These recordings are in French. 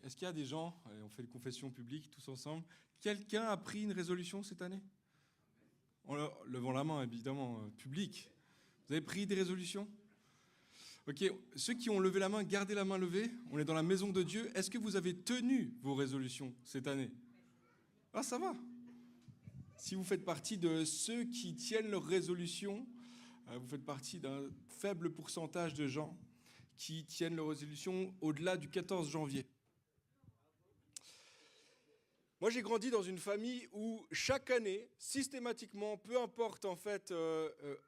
Est-ce qu'il y a des gens, et on fait une confession publique tous ensemble, quelqu'un a pris une résolution cette année? En levant la main, évidemment, publique. Vous avez pris des résolutions? Ok, ceux qui ont levé la main, gardez la main levée. On est dans la maison de Dieu. Est-ce que vous avez tenu vos résolutions cette année? Ah, ça va. Si vous faites partie de ceux qui tiennent leurs résolutions, vous faites partie d'un faible pourcentage de gens qui tiennent leurs résolutions au-delà du 14 janvier. Moi, j'ai grandi dans une famille où chaque année, systématiquement, peu importe en fait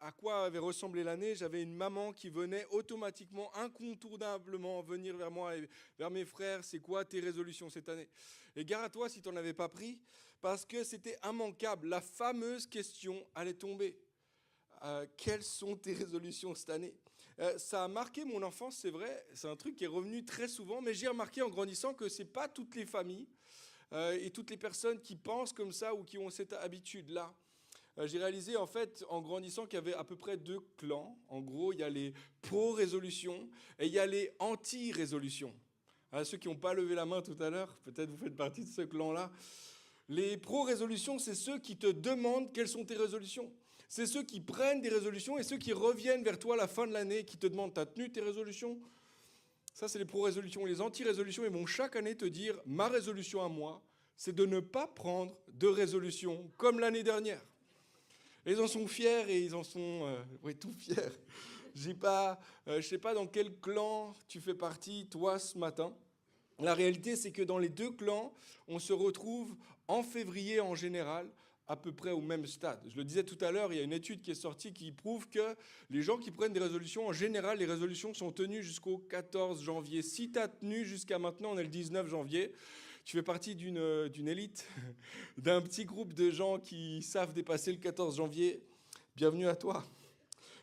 à quoi avait ressemblé l'année, j'avais une maman qui venait automatiquement, incontournablement venir vers moi et vers mes frères. C'est quoi tes résolutions cette année? Et gare à toi si tu n'en avais pas pris, parce que c'était immanquable. La fameuse question allait tomber. Quelles sont tes résolutions cette année? Ça a marqué mon enfance, c'est vrai. C'est un truc qui est revenu très souvent, mais j'ai remarqué en grandissant que ce n'est pas toutes les familles et toutes les personnes qui pensent comme ça ou qui ont cette habitude-là. J'ai réalisé en fait en grandissant qu'il y avait à peu près deux clans. En gros, il y a les pro-résolutions et il y a les anti-résolutions. Ceux qui n'ont pas levé la main tout à l'heure, peut-être vous faites partie de ce clan-là. Les pro-résolutions, c'est ceux qui te demandent quelles sont tes résolutions. C'est ceux qui prennent des résolutions et ceux qui reviennent vers toi à la fin de l'année, qui te demandent, t'as tenu tes résolutions? Ça, c'est les pro-résolutions. Les anti-résolutions, ils vont chaque année te dire, ma résolution à moi, c'est de ne pas prendre de résolution comme l'année dernière. Et ils en sont fiers et ils en sont tout fiers. Je ne sais pas dans quel clan tu fais partie, toi, ce matin. La réalité, c'est que dans les deux clans, on se retrouve en février en général, à peu près au même stade. Je le disais tout à l'heure, il y a une étude qui est sortie qui prouve que les gens qui prennent des résolutions, en général, les résolutions sont tenues jusqu'au 14 janvier. Si tu as tenu jusqu'à maintenant, on est le 19 janvier, tu fais partie d'une élite, d'un petit groupe de gens qui savent dépasser le 14 janvier. Bienvenue à toi.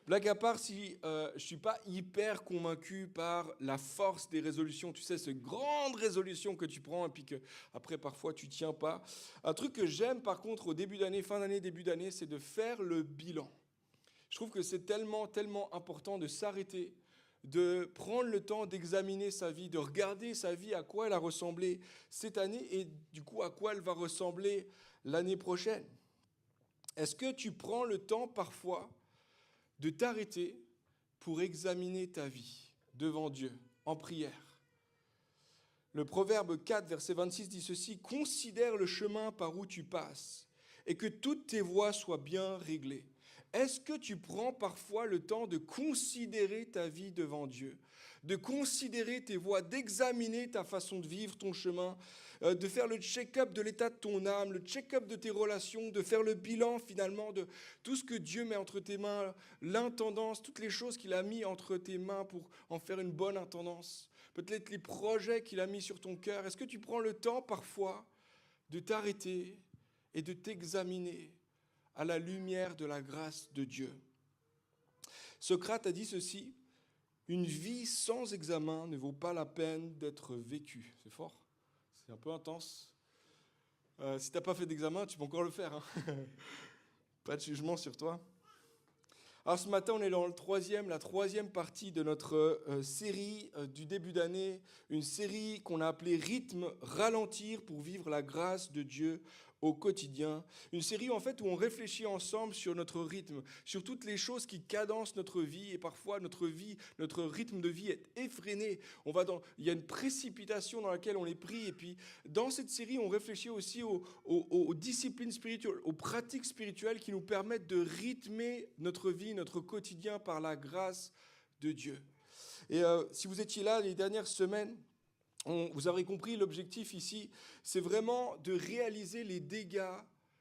Blague à part, si je ne suis pas hyper convaincu par la force des résolutions, tu sais, ces grandes résolutions que tu prends et puis qu'après, parfois, tu ne tiens pas. Un truc que j'aime, par contre, au début d'année, fin d'année, début d'année, c'est de faire le bilan. Je trouve que c'est tellement, tellement important de s'arrêter, de prendre le temps d'examiner sa vie, de regarder sa vie, à quoi elle a ressemblé cette année et du coup, à quoi elle va ressembler l'année prochaine. Est-ce que tu prends le temps, parfois, de t'arrêter pour examiner ta vie devant Dieu, en prière? Le Proverbe 4, verset 26 dit ceci, « Considère le chemin par où tu passes et que toutes tes voies soient bien réglées. » Est-ce que tu prends parfois le temps de considérer ta vie devant Dieu, de considérer tes voies, d'examiner ta façon de vivre ton chemin, de faire le check-up de l'état de ton âme, le check-up de tes relations, de faire le bilan finalement de tout ce que Dieu met entre tes mains, l'intendance, toutes les choses qu'il a mis entre tes mains pour en faire une bonne intendance, peut-être les projets qu'il a mis sur ton cœur. Est-ce que tu prends le temps parfois de t'arrêter et de t'examiner à la lumière de la grâce de Dieu? Socrate a dit ceci, « Une vie sans examen ne vaut pas la peine d'être vécue. » C'est fort, c'est un peu intense. Si tu n'as pas fait d'examen, tu peux encore le faire. Hein. Pas de jugement sur toi. Alors ce matin, on est dans la troisième partie de notre série du début d'année, une série qu'on a appelée « Rythme, ralentir pour vivre la grâce de Dieu au quotidien ». Une série en fait où on réfléchit ensemble sur notre rythme, sur toutes les choses qui cadencent notre vie et parfois notre rythme de vie est effréné. Il y a une précipitation dans laquelle on est pris et puis dans cette série, on réfléchit aussi aux disciplines spirituelles, aux pratiques spirituelles qui nous permettent de rythmer notre vie, notre quotidien par la grâce de Dieu. Et si vous étiez là les dernières semaines, vous aurez compris l'objectif ici, c'est vraiment de réaliser les dégâts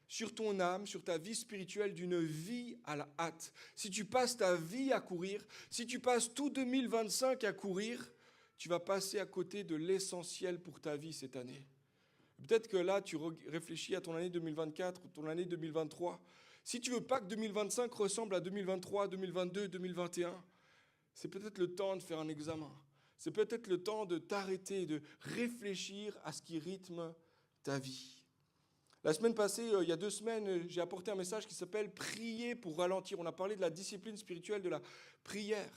sur ton âme, sur ta vie spirituelle d'une vie à la hâte. Si tu passes ta vie à courir, si tu passes tout 2025 à courir, tu vas passer à côté de l'essentiel pour ta vie cette année. Peut-être que là, tu réfléchis à ton année 2024 ou ton année 2023. Si tu ne veux pas que 2025 ressemble à 2023, 2022, 2021, c'est peut-être le temps de faire un examen. C'est peut-être le temps de t'arrêter, de réfléchir à ce qui rythme ta vie. La semaine passée, il y a 2 semaines, j'ai apporté un message qui s'appelle « Prier pour ralentir ». On a parlé de la discipline spirituelle de la prière.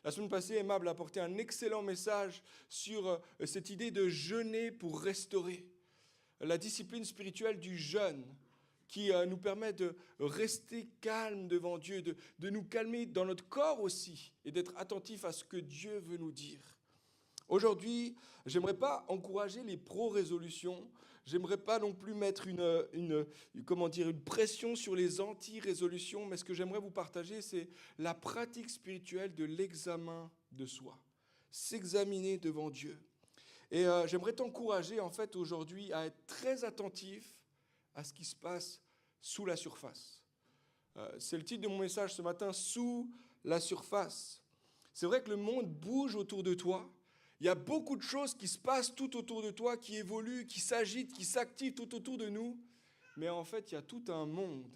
La semaine passée, Aimable a apporté un excellent message sur cette idée de jeûner pour restaurer. La discipline spirituelle du jeûne qui nous permet de rester calme devant Dieu, de nous calmer dans notre corps aussi et d'être attentif à ce que Dieu veut nous dire. Aujourd'hui, j'aimerais pas encourager les pro-résolutions, j'aimerais pas non plus mettre une pression sur les anti-résolutions, mais ce que j'aimerais vous partager, c'est la pratique spirituelle de l'examen de soi, s'examiner devant Dieu. Et j'aimerais t'encourager en fait aujourd'hui à être très attentif à ce qui se passe sous la surface. C'est le titre de mon message ce matin, sous la surface. C'est vrai que le monde bouge autour de toi. Il y a beaucoup de choses qui se passent tout autour de toi, qui évoluent, qui s'agitent, qui s'activent tout autour de nous. Mais en fait, il y a tout un monde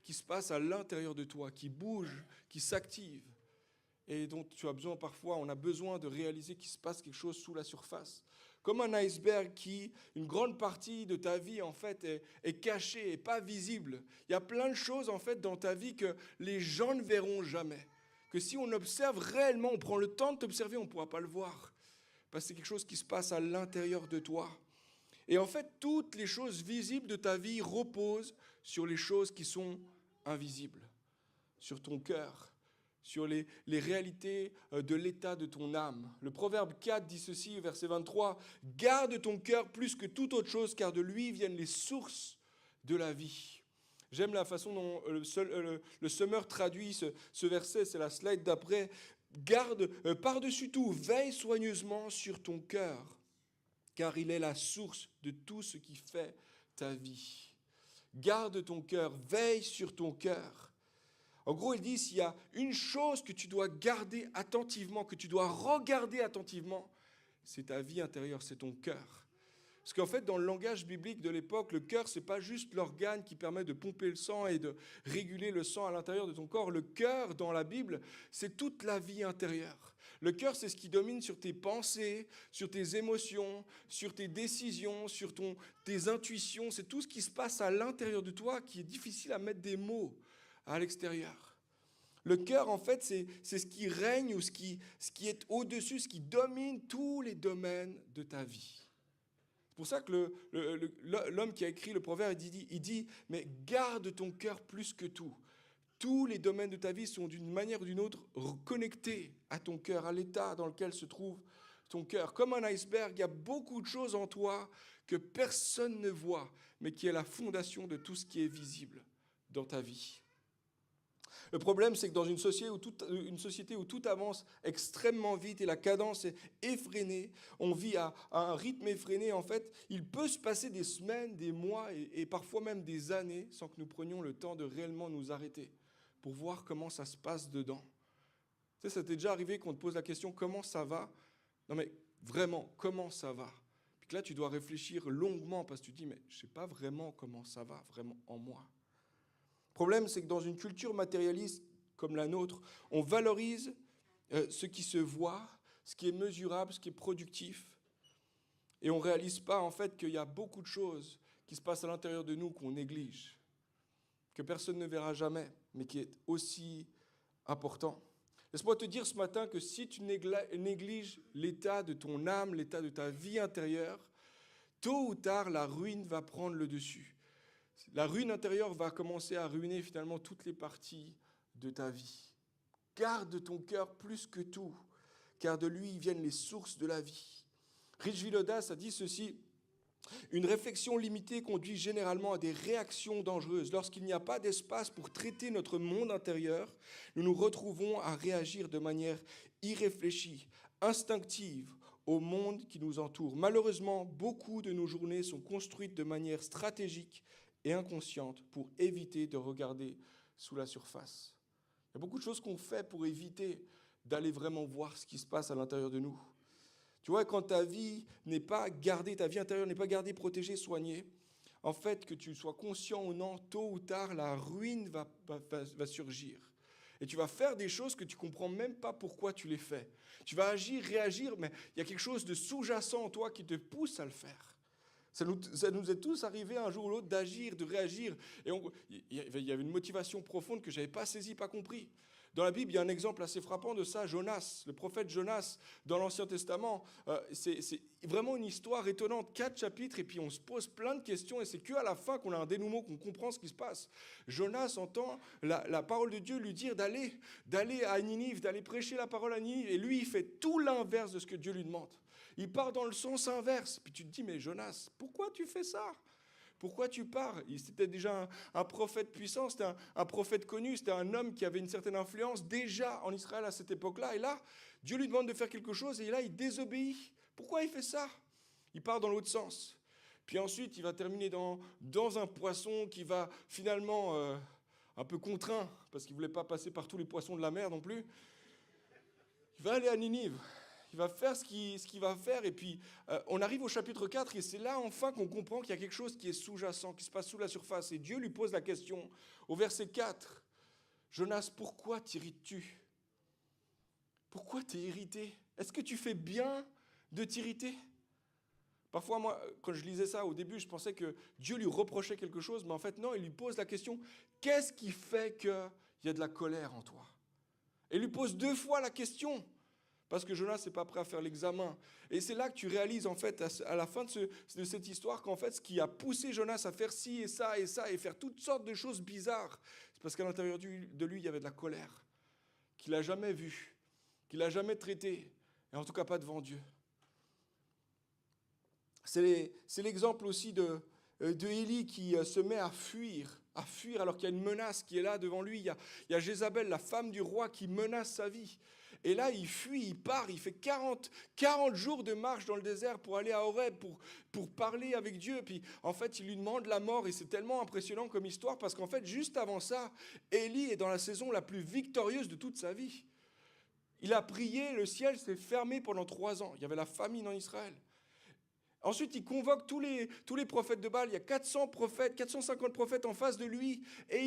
qui se passe à l'intérieur de toi, qui bouge, qui s'active. Et dont tu as besoin parfois, on a besoin de réaliser qu'il se passe quelque chose sous la surface. Comme un iceberg qui, une grande partie de ta vie en fait est cachée, et pas visible. Il y a plein de choses en fait dans ta vie que les gens ne verront jamais. Que si on observe réellement, on prend le temps de t'observer, on ne pourra pas le voir. Parce que c'est quelque chose qui se passe à l'intérieur de toi. Et en fait, toutes les choses visibles de ta vie reposent sur les choses qui sont invisibles. Sur ton cœur, sur les réalités de l'état de ton âme. Le Proverbe 4 dit ceci, verset 23, « Garde ton cœur plus que toute autre chose, car de lui viennent les sources de la vie. » J'aime la façon dont le Summer traduit ce verset, c'est la slide d'après. « Garde par-dessus tout, veille soigneusement sur ton cœur, car il est la source de tout ce qui fait ta vie. » Garde ton cœur, veille sur ton cœur. En gros, il dit, s'il y a une chose que tu dois garder attentivement, que tu dois regarder attentivement, c'est ta vie intérieure, c'est ton cœur. Parce qu'en fait, dans le langage biblique de l'époque, le cœur, ce n'est pas juste l'organe qui permet de pomper le sang et de réguler le sang à l'intérieur de ton corps. Le cœur, dans la Bible, c'est toute la vie intérieure. Le cœur, c'est ce qui domine sur tes pensées, sur tes émotions, sur tes décisions, sur tes intuitions. C'est tout ce qui se passe à l'intérieur de toi qui est difficile à mettre des mots à l'extérieur. Le cœur, en fait, c'est ce qui règne ou ce qui est au-dessus, ce qui domine tous les domaines de ta vie. C'est pour ça que l'homme qui a écrit le proverbe, il dit « Mais garde ton cœur plus que tout. » Tous les domaines de ta vie sont d'une manière ou d'une autre connectés à ton cœur, à l'état dans lequel se trouve ton cœur. Comme un iceberg, il y a beaucoup de choses en toi que personne ne voit, mais qui est la fondation de tout ce qui est visible dans ta vie. Le problème, c'est que dans une société où tout avance extrêmement vite et la cadence est effrénée, on vit à un rythme effréné, en fait, il peut se passer des semaines, des mois et parfois même des années sans que nous prenions le temps de réellement nous arrêter pour voir comment ça se passe dedans. Tu sais, ça t'est déjà arrivé qu'on te pose la question « Comment ça va ?» Non mais vraiment, comment ça va? Puis que là, tu dois réfléchir longuement parce que tu te dis « Mais je ne sais pas vraiment comment ça va, vraiment en moi. » Le problème, c'est que dans une culture matérialiste comme la nôtre, on valorise ce qui se voit, ce qui est mesurable, ce qui est productif. Et on ne réalise pas en fait qu'il y a beaucoup de choses qui se passent à l'intérieur de nous qu'on néglige, que personne ne verra jamais, mais qui est aussi important. Laisse-moi te dire ce matin que si tu négliges l'état de ton âme, l'état de ta vie intérieure, tôt ou tard, la ruine va prendre le dessus. La ruine intérieure va commencer à ruiner finalement toutes les parties de ta vie. Garde ton cœur plus que tout, car de lui viennent les sources de la vie. Rich Villodas a dit ceci, « Une réflexion limitée conduit généralement à des réactions dangereuses. Lorsqu'il n'y a pas d'espace pour traiter notre monde intérieur, nous nous retrouvons à réagir de manière irréfléchie, instinctive, au monde qui nous entoure. Malheureusement, beaucoup de nos journées sont construites de manière stratégique et inconsciente pour éviter de regarder sous la surface. Il y a beaucoup de choses qu'on fait pour éviter d'aller vraiment voir ce qui se passe à l'intérieur de nous. Tu vois, quand ta vie n'est pas gardée, ta vie intérieure n'est pas gardée, protégée, soignée, en fait, que tu sois conscient ou non, tôt ou tard, la ruine va surgir. Et tu vas faire des choses que tu ne comprends même pas pourquoi tu les fais. Tu vas agir, réagir, mais il y a quelque chose de sous-jacent en toi qui te pousse à le faire. Ça nous est tous arrivé un jour ou l'autre d'agir, de réagir. Et il y avait une motivation profonde que je n'avais pas saisie, pas compris. Dans la Bible, il y a un exemple assez frappant de ça, Jonas, le prophète Jonas dans l'Ancien Testament. C'est vraiment une histoire étonnante, 4 chapitres, et puis on se pose plein de questions, et c'est qu'à la fin qu'on a un dénouement, qu'on comprend ce qui se passe. Jonas entend la parole de Dieu lui dire d'aller à Ninive, d'aller prêcher la parole à Ninive, et lui, il fait tout l'inverse de ce que Dieu lui demande. Il part dans le sens inverse. Puis tu te dis, mais Jonas, pourquoi tu fais ça ? Pourquoi tu pars ? C'était déjà un prophète puissant, c'était un prophète connu, c'était un homme qui avait une certaine influence déjà en Israël à cette époque-là. Et là, Dieu lui demande de faire quelque chose et là, il désobéit. Pourquoi il fait ça ? Il part dans l'autre sens. Puis ensuite, il va terminer dans un poisson qui va finalement, un peu contraint, parce qu'il ne voulait pas passer par tous les poissons de la mer non plus, il va aller à Ninive. Il va faire ce qu'il va faire, et puis on arrive au chapitre 4, et c'est là enfin qu'on comprend qu'il y a quelque chose qui est sous-jacent, qui se passe sous la surface. Et Dieu lui pose la question, au verset 4, « Jonas, pourquoi t'irrites-tu ? Pourquoi t'es irrité ? Est-ce que tu fais bien de t'irriter ?» Parfois, moi, quand je lisais ça au début, je pensais que Dieu lui reprochait quelque chose, mais en fait, non, il lui pose la question, « Qu'est-ce qui fait qu'il y a de la colère en toi ?» Et il lui pose 2 fois la question. Parce que Jonas n'est pas prêt à faire l'examen. Et c'est là que tu réalises, en fait, à la fin de cette histoire, qu'en fait, ce qui a poussé Jonas à faire ci et ça, et faire toutes sortes de choses bizarres, c'est parce qu'à l'intérieur de lui, il y avait de la colère, qu'il n'a jamais vue, qu'il n'a jamais traitée, et en tout cas pas devant Dieu. C'est l'exemple aussi de Élie qui se met à fuir alors qu'il y a une menace qui est là devant lui. Il y a Jézabel, la femme du roi, qui menace sa vie. Et là, il fuit, il part, il fait 40 jours de marche dans le désert pour aller à Horeb, pour parler avec Dieu. Puis, en fait, il lui demande la mort, et c'est tellement impressionnant comme histoire, parce qu'en fait, juste avant ça, Élie est dans la saison la plus victorieuse de toute sa vie. Il a prié, le ciel s'est fermé pendant 3 ans. Il y avait la famine en Israël. Ensuite, il convoque tous les prophètes de Baal. Il y a 400 prophètes, 450 prophètes en face de lui, et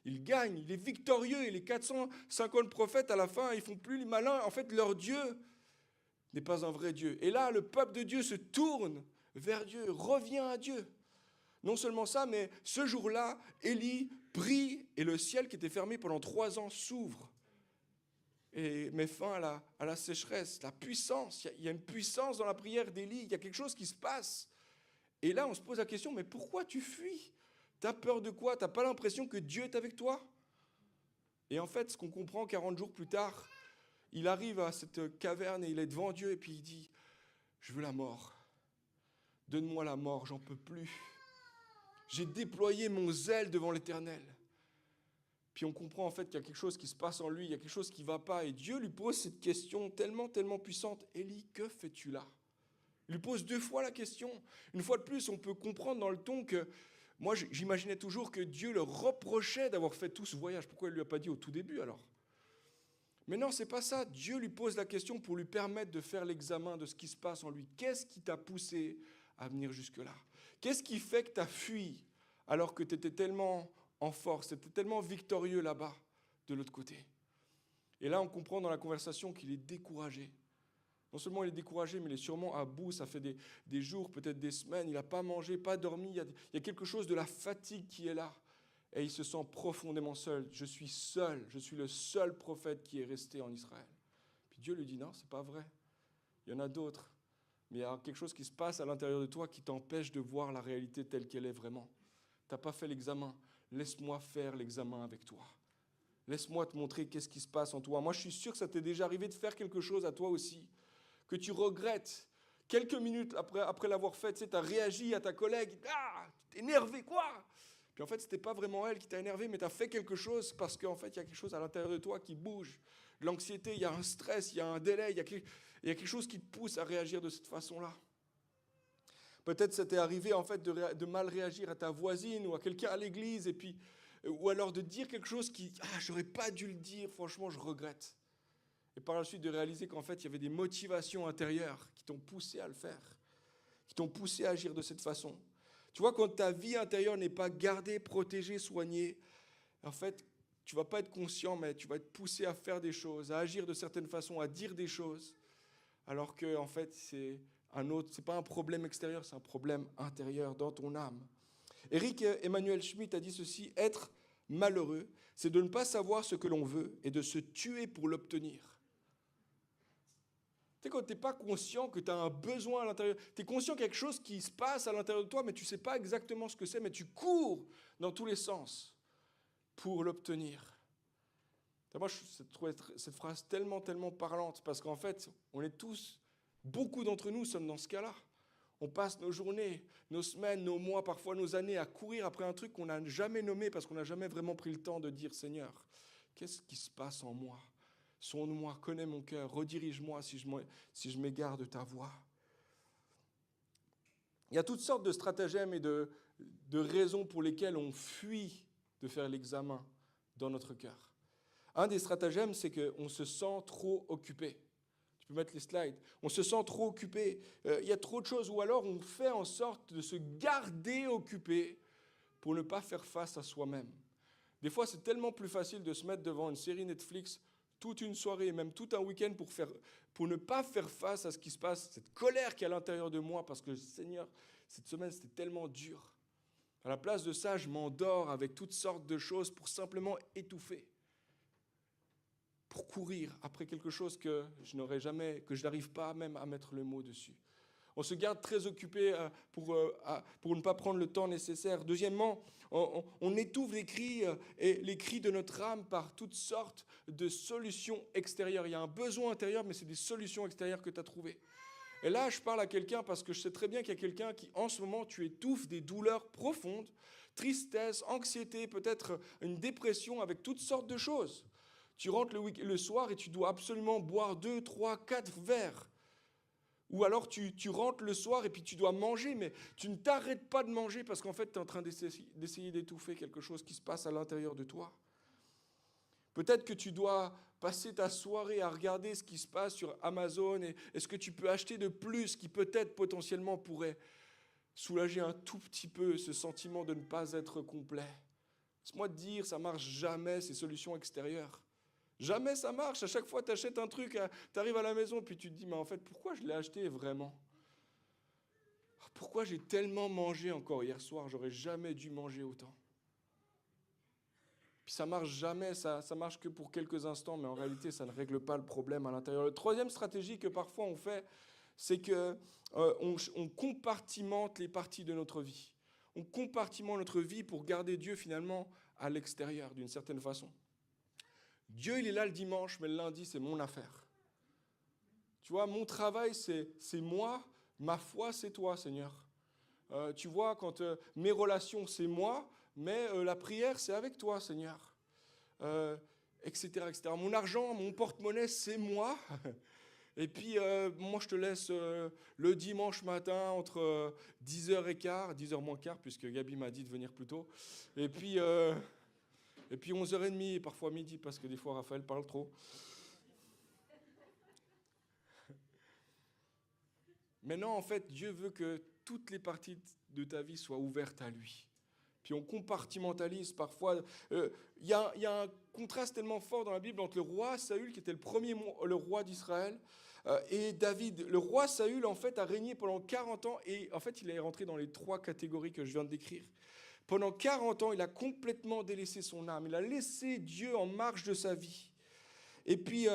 il gagne, il est victorieux. Et les 450 prophètes, à la fin, ils font plus les malins. En fait, leur Dieu n'est pas un vrai Dieu. Et là, le peuple de Dieu se tourne vers Dieu, revient à Dieu. Non seulement ça, mais ce jour-là, Élie prie, et le ciel qui était fermé pendant 3 ans s'ouvre et met fin à la sécheresse, la puissance. Il y a une puissance dans la prière d'Élie, il y a quelque chose qui se passe. Et là, on se pose la question, mais pourquoi tu fuis ? T'as peur de quoi ? T'as pas l'impression que Dieu est avec toi ? Et en fait, ce qu'on comprend 40 jours plus tard, il arrive à cette caverne et il est devant Dieu et puis il dit, « Je veux la mort. Donne-moi la mort, j'en peux plus. J'ai déployé mon zèle devant l'Éternel. » Puis on comprend en fait qu'il y a quelque chose qui se passe en lui, il y a quelque chose qui ne va pas. Et Dieu lui pose cette question tellement, tellement puissante. « Élie, que fais-tu là ?» Il lui pose 2 fois la question. Une fois de plus, on peut comprendre dans le ton que, moi j'imaginais toujours que Dieu le reprochait d'avoir fait tout ce voyage. Pourquoi il ne lui a pas dit au tout début alors ? Mais non, c'est pas ça. Dieu lui pose la question pour lui permettre de faire l'examen de ce qui se passe en lui. Qu'est-ce qui t'a poussé à venir jusque-là ? Qu'est-ce qui fait que tu as fui alors que tu étais tellement en force, tu étais tellement victorieux là-bas, de l'autre côté ? Et là, on comprend dans la conversation qu'il est découragé. Non seulement il est découragé, mais il est sûrement à bout. Ça fait des jours, peut-être des semaines. Il n'a pas mangé, pas dormi. Il y a quelque chose de la fatigue qui est là. Et il se sent profondément seul. Je suis seul. Je suis le seul prophète qui est resté en Israël. Puis Dieu lui dit, non, c'est pas vrai. Il y en a d'autres. Mais il y a quelque chose qui se passe à l'intérieur de toi qui t'empêche de voir la réalité telle qu'elle est vraiment. Tu n'as pas fait l'examen. Laisse-moi faire l'examen avec toi. Laisse-moi te montrer qu'est-ce qui se passe en toi. Moi, je suis sûr que ça t'est déjà arrivé de faire quelque chose à toi aussi, que tu regrettes. Quelques minutes après l'avoir fait, tu as réagi à ta collègue. « Ah, tu t'es énervé, quoi ?» Puis en fait, ce n'était pas vraiment elle qui t'a énervé, mais tu as fait quelque chose parce qu'en fait, il y a quelque chose à l'intérieur de toi qui bouge. L'anxiété, il y a un stress, il y a un délai, il y a quelque chose qui te pousse à réagir de cette façon-là. Peut-être ça t'est arrivé en fait de mal réagir à ta voisine ou à quelqu'un à l'église, et puis, ou alors de dire quelque chose qui « Ah, j'aurais pas dû le dire, franchement, je regrette. » Et par la suite de réaliser qu'en fait, il y avait des motivations intérieures qui t'ont poussé à le faire, qui t'ont poussé à agir de cette façon. Tu vois, quand ta vie intérieure n'est pas gardée, protégée, soignée, en fait, tu ne vas pas être conscient, mais tu vas être poussé à faire des choses, à agir de certaines façons, à dire des choses, alors que en fait, c'est pas un problème extérieur, c'est un problème intérieur dans ton âme. Éric Emmanuel Schmitt a dit ceci, « Être malheureux, c'est de ne pas savoir ce que l'on veut et de se tuer pour l'obtenir. Tu sais, quand tu n'es pas conscient que tu as un besoin à l'intérieur, tu es conscient qu'il y a quelque chose qui se passe à l'intérieur de toi, mais tu ne sais pas exactement ce que c'est, mais tu cours dans tous les sens pour l'obtenir. Moi, je trouvais cette phrase tellement, tellement parlante, parce qu'en fait, on est tous, beaucoup d'entre nous sommes dans ce cas-là. On passe nos journées, nos semaines, nos mois, parfois nos années à courir après un truc qu'on n'a jamais nommé parce qu'on n'a jamais vraiment pris le temps de dire « Seigneur, qu'est-ce qui se passe en moi ? Sonde-moi, connais mon cœur, redirige-moi si je m'égare de ta voix. » Il y a toutes sortes de stratagèmes et de raisons pour lesquelles on fuit de faire l'examen dans notre cœur. Un des stratagèmes, c'est qu'on se sent trop occupé. Tu peux mettre les slides. On se sent trop occupé. Il y a trop de choses. Ou alors, on fait en sorte de se garder occupé pour ne pas faire face à soi-même. Des fois, c'est tellement plus facile de se mettre devant une série Netflix toute une soirée, même tout un week-end pour ne pas faire face à ce qui se passe, cette colère qui est à l'intérieur de moi, parce que, Seigneur, cette semaine, c'était tellement dur. À la place de ça, je m'endors avec toutes sortes de choses pour simplement étouffer. Pour courir après quelque chose que je n'arrive pas même à mettre le mot dessus. On se garde très occupé pour ne pas prendre le temps nécessaire. Deuxièmement, on étouffe les cris de notre âme par toutes sortes de solutions extérieures. Il y a un besoin intérieur, mais c'est des solutions extérieures que tu as trouvées. Et là, je parle à quelqu'un parce que je sais très bien qu'il y a quelqu'un qui, en ce moment, tu étouffes des douleurs profondes, tristesse, anxiété, peut-être une dépression avec toutes sortes de choses. Tu rentres le soir et tu dois absolument boire 2, 3, 4 verres. Ou alors tu rentres le soir et puis tu dois manger, mais tu ne t'arrêtes pas de manger parce qu'en fait, tu es en train d'essayer d'étouffer quelque chose qui se passe à l'intérieur de toi. Peut-être que tu dois passer ta soirée à regarder ce qui se passe sur Amazon et est-ce que tu peux acheter de plus qui peut-être potentiellement pourrait soulager un tout petit peu ce sentiment de ne pas être complet. Laisse-moi te dire, ça ne marche jamais ces solutions extérieures. Jamais ça marche. À chaque fois, tu achètes un truc, tu arrives à la maison, puis tu te dis, mais en fait, pourquoi je l'ai acheté vraiment ? Pourquoi j'ai tellement mangé encore hier soir ? J'aurais jamais dû manger autant. Puis ça marche jamais, ça marche que pour quelques instants, mais en réalité, ça ne règle pas le problème à l'intérieur. La troisième stratégie que parfois on fait, c'est qu'on compartimente les parties de notre vie. On compartimente notre vie pour garder Dieu finalement à l'extérieur, d'une certaine façon. Dieu, il est là le dimanche, mais le lundi, c'est mon affaire. Tu vois, mon travail, c'est moi, ma foi, c'est toi, Seigneur. Tu vois, quand mes relations, c'est moi, mais la prière, c'est avec toi, Seigneur. Etc., etc. Mon argent, mon porte-monnaie, c'est moi. Et puis, moi, je te laisse le dimanche matin entre 10h15, 10h moins quart, puisque Gabi m'a dit de venir plus tôt. Et puis 11h30 et parfois midi, parce que des fois, Raphaël parle trop. Mais non, en fait, Dieu veut que toutes les parties de ta vie soient ouvertes à lui. Puis on compartimentalise parfois. Il y a un contraste tellement fort dans la Bible entre le roi Saül, qui était le roi d'Israël, et David. Le roi Saül, en fait, a régné pendant 40 ans, et en fait, il est rentré dans les 3 catégories que je viens de décrire. Pendant 40 ans, il a complètement délaissé son âme. Il a laissé Dieu en marge de sa vie. Et puis,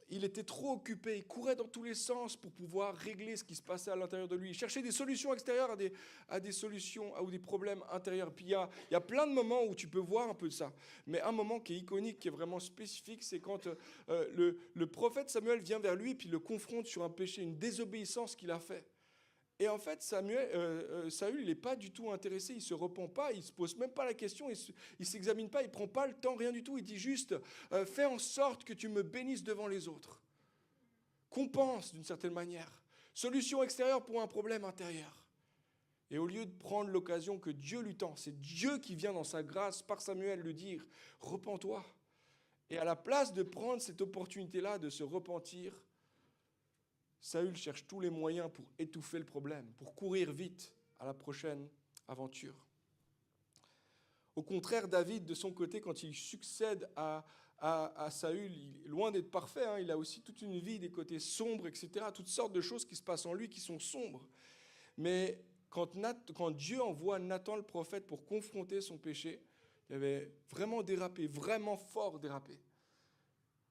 il était trop occupé. Il courait dans tous les sens pour pouvoir régler ce qui se passait à l'intérieur de lui. Il cherchait des solutions extérieures à des solutions ou des problèmes intérieurs. Puis, il y a plein de moments où tu peux voir un peu de ça. Mais un moment qui est iconique, qui est vraiment spécifique, c'est quand le prophète Samuel vient vers lui et puis le confronte sur un péché, une désobéissance qu'il a fait. Et en fait, Saül, il n'est pas du tout intéressé, il ne se repent pas, il ne se pose même pas la question, il ne s'examine pas, il ne prend pas le temps, rien du tout. Il dit juste, fais en sorte que tu me bénisses devant les autres. Compense d'une certaine manière. Solution extérieure pour un problème intérieur. Et au lieu de prendre l'occasion que Dieu lui tend, c'est Dieu qui vient dans sa grâce par Samuel lui dire, repens-toi. Et à la place de prendre cette opportunité-là de se repentir, Saül cherche tous les moyens pour étouffer le problème, pour courir vite à la prochaine aventure. Au contraire, David, de son côté, quand il succède à Saül, loin d'être parfait, il a aussi toute une vie, des côtés sombres, etc., toutes sortes de choses qui se passent en lui qui sont sombres. Mais quand Dieu envoie Nathan le prophète pour confronter son péché, Il avait vraiment dérapé, vraiment fort dérapé.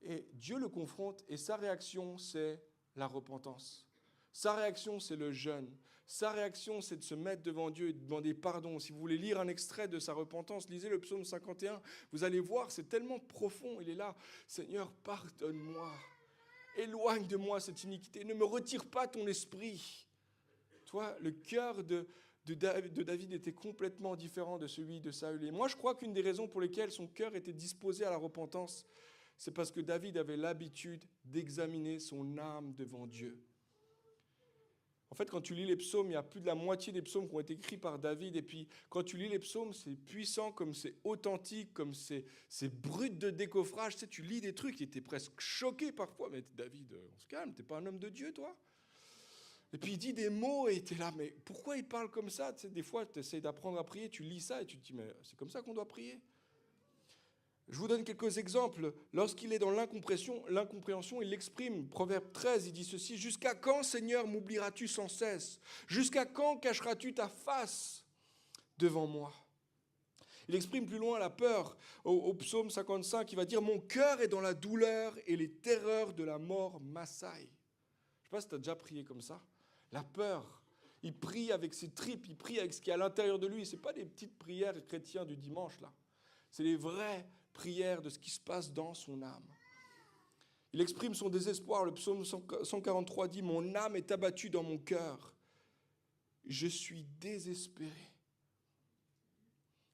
Et Dieu le confronte et sa réaction, c'est la repentance. Sa réaction, c'est le jeûne. Sa réaction, c'est de se mettre devant Dieu et de demander pardon. Si vous voulez lire un extrait de sa repentance, lisez le psaume 51. Vous allez voir, c'est tellement profond. Il est là. Seigneur, pardonne-moi. Éloigne de moi cette iniquité. Ne me retire pas ton esprit. Toi, le cœur de David était complètement différent de celui de Saül. Et moi, je crois qu'une des raisons pour lesquelles son cœur était disposé à la repentance, c'est parce que David avait l'habitude d'examiner son âme devant Dieu. En fait, quand tu lis les psaumes, il y a plus de la moitié des psaumes qui ont été écrits par David. Et puis, quand tu lis les psaumes, c'est puissant, comme c'est authentique, comme c'est brut de décoffrage. Tu sais, tu lis des trucs et tu es presque choqué parfois. Mais David, on se calme, tu n'es pas un homme de Dieu, toi. Et puis, il dit des mots et tu es là, mais pourquoi il parle comme ça? Tu sais, des fois, tu essaies d'apprendre à prier, tu lis ça et tu te dis, mais c'est comme ça qu'on doit prier? Je vous donne quelques exemples. Lorsqu'il est dans l'incompréhension, il l'exprime. Proverbe 13, il dit ceci: « Jusqu'à quand, Seigneur, m'oublieras-tu sans cesse? Jusqu'à quand cacheras-tu ta face devant moi ?» Il exprime plus loin la peur. Au psaume 55, il va dire « Mon cœur est dans la douleur et les terreurs de la mort m'assaillent. » Je ne sais pas si tu as déjà prié comme ça. La peur. Il prie avec ses tripes, il prie avec ce qui est à l'intérieur de lui. Ce n'est pas des petites prières chrétiennes du dimanche, là. C'est les vraies prières de ce qui se passe dans son âme. Il exprime son désespoir. Le psaume 143 dit « Mon âme est abattue dans mon cœur. Je suis désespéré. »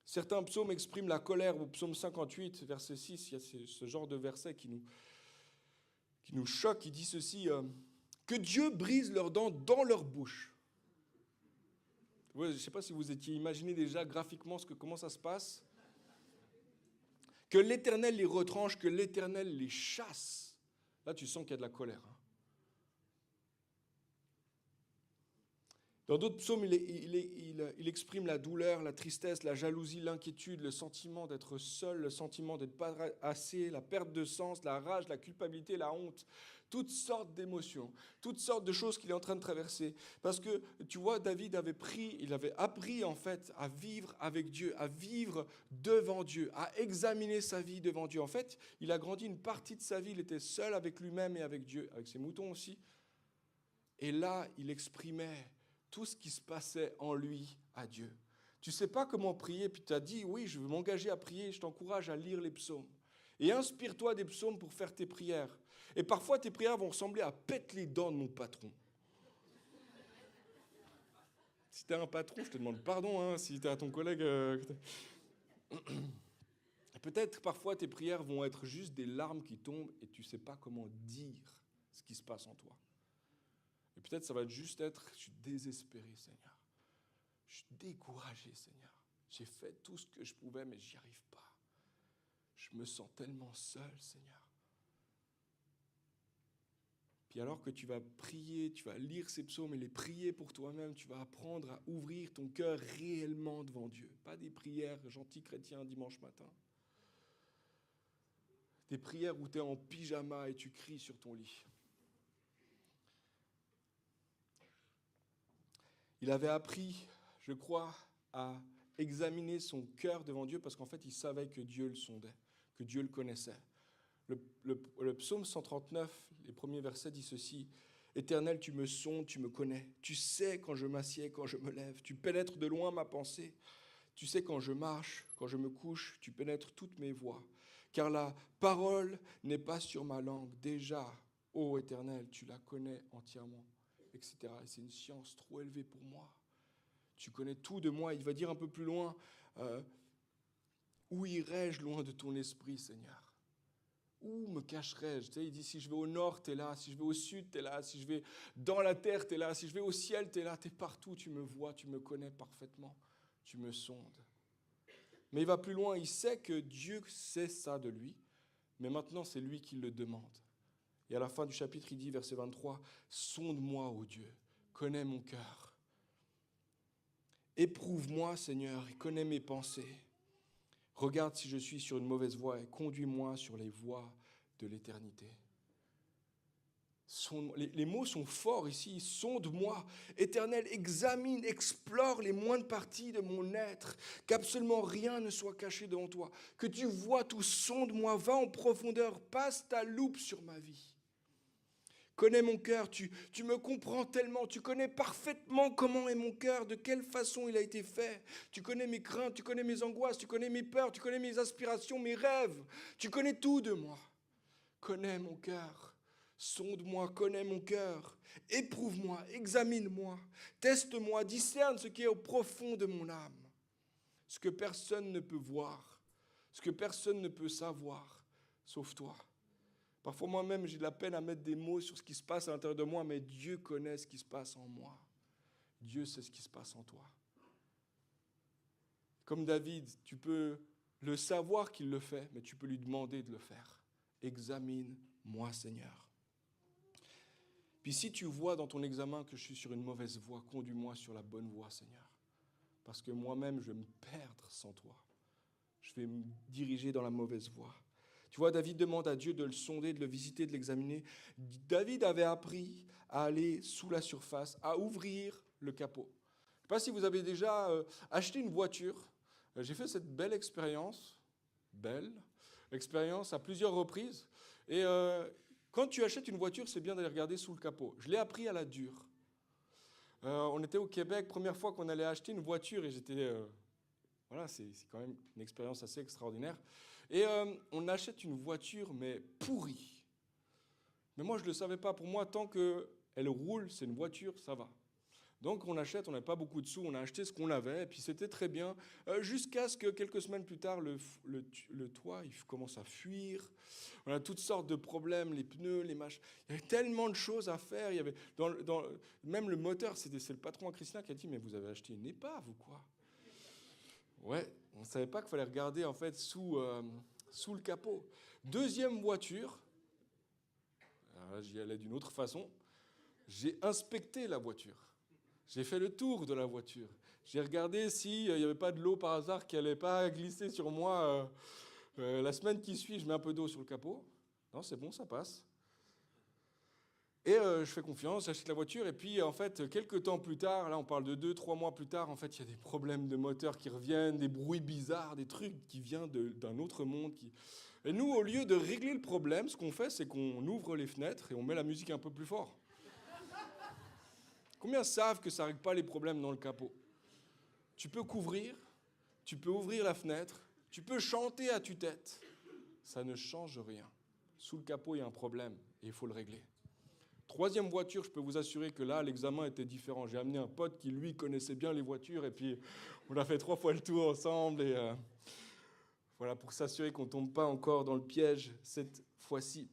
Certains psaumes expriment la colère. Au psaume 58, verset 6, il y a ce genre de verset qui nous choque. Il dit ceci, que Dieu brise leurs dents dans leur bouche. Je ne sais pas si vous étiez imaginé déjà graphiquement comment ça se passe. Que l'Éternel les retranche, que l'Éternel les chasse. Là, tu sens qu'il y a de la colère. Dans d'autres psaumes, il exprime la douleur, la tristesse, la jalousie, l'inquiétude, le sentiment d'être seul, le sentiment d'être pas assez, la perte de sens, la rage, la culpabilité, la honte. Toutes sortes d'émotions, toutes sortes de choses qu'il est en train de traverser. Parce que, tu vois, David il avait appris en fait à vivre avec Dieu, à vivre devant Dieu, à examiner sa vie devant Dieu. En fait, il a grandi une partie de sa vie, il était seul avec lui-même et avec Dieu, avec ses moutons aussi. Et là, il exprimait tout ce qui se passait en lui à Dieu. Tu ne sais pas comment prier, puis tu as dit, oui, je veux m'engager à prier, je t'encourage à lire les psaumes. Et inspire-toi des psaumes pour faire tes prières. Et parfois, tes prières vont ressembler à « pète les dents de mon patron ». Si tu es un patron, je te demande pardon, hein, si tu es à ton collègue. Peut-être parfois, tes prières vont être juste des larmes qui tombent et tu ne sais pas comment dire ce qui se passe en toi. Et peut-être ça va juste être « je suis désespéré, Seigneur. Je suis découragé, Seigneur. J'ai fait tout ce que je pouvais, mais j'y arrive pas. Je me sens tellement seul, Seigneur. » Puis alors que tu vas prier, tu vas lire ces psaumes et les prier pour toi-même, tu vas apprendre à ouvrir ton cœur réellement devant Dieu. Pas des prières gentils chrétiens dimanche matin. Des prières où tu es en pyjama et tu cries sur ton lit. Il avait appris, je crois, à examiner son cœur devant Dieu parce qu'en fait, il savait que Dieu le sondait, que Dieu le connaissait. Le psaume 139, les premiers versets, dit ceci: « Éternel, tu me sondes, tu me connais. Tu sais quand je m'assieds, quand je me lève. Tu pénètres de loin ma pensée. Tu sais quand je marche, quand je me couche, tu pénètres toutes mes voies. Car la parole n'est pas sur ma langue. Déjà, ô Éternel, tu la connais entièrement. » etc. Et c'est une science trop élevée pour moi. Tu connais tout de moi. Il va dire un peu plus loin, où irai-je loin de ton esprit, Seigneur? Où me cacherai-je? Tu sais, il dit, si je vais au nord, tu es là. Si je vais au sud, tu es là. Si je vais dans la terre, tu es là. Si je vais au ciel, tu es là. Tu es partout, tu me vois, tu me connais parfaitement. Tu me sondes. Mais il va plus loin, il sait que Dieu sait ça de lui, mais maintenant c'est lui qui le demande. Et à la fin du chapitre, il dit, verset 23, « Sonde-moi, ô Dieu, connais mon cœur. Éprouve-moi, Seigneur, et connais mes pensées. Regarde si je suis sur une mauvaise voie et conduis-moi sur les voies de l'éternité. » Les mots sont forts ici. Sonde-moi, Éternel, examine, explore les moindres parties de mon être, qu'absolument rien ne soit caché devant toi, que tu vois tout, sonde-moi, va en profondeur, passe ta loupe sur ma vie. Connais mon cœur, tu me comprends tellement, tu connais parfaitement comment est mon cœur, de quelle façon il a été fait. Tu connais mes craintes, tu connais mes angoisses, tu connais mes peurs, tu connais mes aspirations, mes rêves. Tu connais tout de moi. Connais mon cœur. Sonde-moi, connais mon cœur, éprouve-moi, examine-moi, teste-moi, discerne ce qui est au profond de mon âme, ce que personne ne peut voir, ce que personne ne peut savoir, sauf toi. Parfois moi-même, j'ai de la peine à mettre des mots sur ce qui se passe à l'intérieur de moi, mais Dieu connaît ce qui se passe en moi. Dieu sait ce qui se passe en toi. Comme David, tu peux le savoir qu'il le fait, mais tu peux lui demander de le faire. Examine-moi, Seigneur. Puis si tu vois dans ton examen que je suis sur une mauvaise voie, conduis-moi sur la bonne voie, Seigneur. Parce que moi-même, je vais me perdre sans toi. Je vais me diriger dans la mauvaise voie. Tu vois, David demande à Dieu de le sonder, de le visiter, de l'examiner. David avait appris à aller sous la surface, à ouvrir le capot. Je ne sais pas si vous avez déjà acheté une voiture. J'ai fait cette belle expérience à plusieurs reprises. Et quand tu achètes une voiture, c'est bien d'aller regarder sous le capot. Je l'ai appris à la dure. On était au Québec, première fois qu'on allait acheter une voiture, et j'étais... voilà, c'est quand même une expérience assez extraordinaire. Et on achète une voiture, mais pourrie. Mais moi, je ne le savais pas. Pour moi, tant qu'elle roule, c'est une voiture, ça va. Donc on achète, on n'avait pas beaucoup de sous, on a acheté ce qu'on avait, et puis c'était très bien, jusqu'à ce que quelques semaines plus tard, le toit il commence à fuir. On a toutes sortes de problèmes, les pneus, les machins. Il y avait tellement de choses à faire. Il y avait même le moteur, c'est le patron à Christina qui a dit « Mais vous avez acheté une épave ou quoi ?» Ouais, on ne savait pas qu'il fallait regarder en fait sous le capot. Deuxième voiture, alors là, j'y allais d'une autre façon, j'ai inspecté la voiture. J'ai fait le tour de la voiture. J'ai regardé s'il n'y avait pas de l'eau par hasard qui n'allait pas glisser sur moi. La semaine qui suit, je mets un peu d'eau sur le capot. Non, c'est bon, ça passe. Et je fais confiance, j'achète la voiture. Et puis, en fait, quelques temps plus tard, là, on parle de 2-3 mois plus tard, en fait, il y a des problèmes de moteur qui reviennent, des bruits bizarres, des trucs qui viennent d'un autre monde. Et nous, au lieu de régler le problème, ce qu'on fait, c'est qu'on ouvre les fenêtres et on met la musique un peu plus fort. Combien savent que ça ne règle pas les problèmes dans le capot? Tu peux couvrir, tu peux ouvrir la fenêtre, tu peux chanter à tue-tête. Ça ne change rien. Sous le capot, il y a un problème et il faut le régler. Troisième voiture, je peux vous assurer que là, l'examen était différent. J'ai amené un pote qui, lui, connaissait bien les voitures et puis on a fait 3 fois le tour ensemble. Et voilà, pour s'assurer qu'on ne tombe pas encore dans le piège cette fois-ci.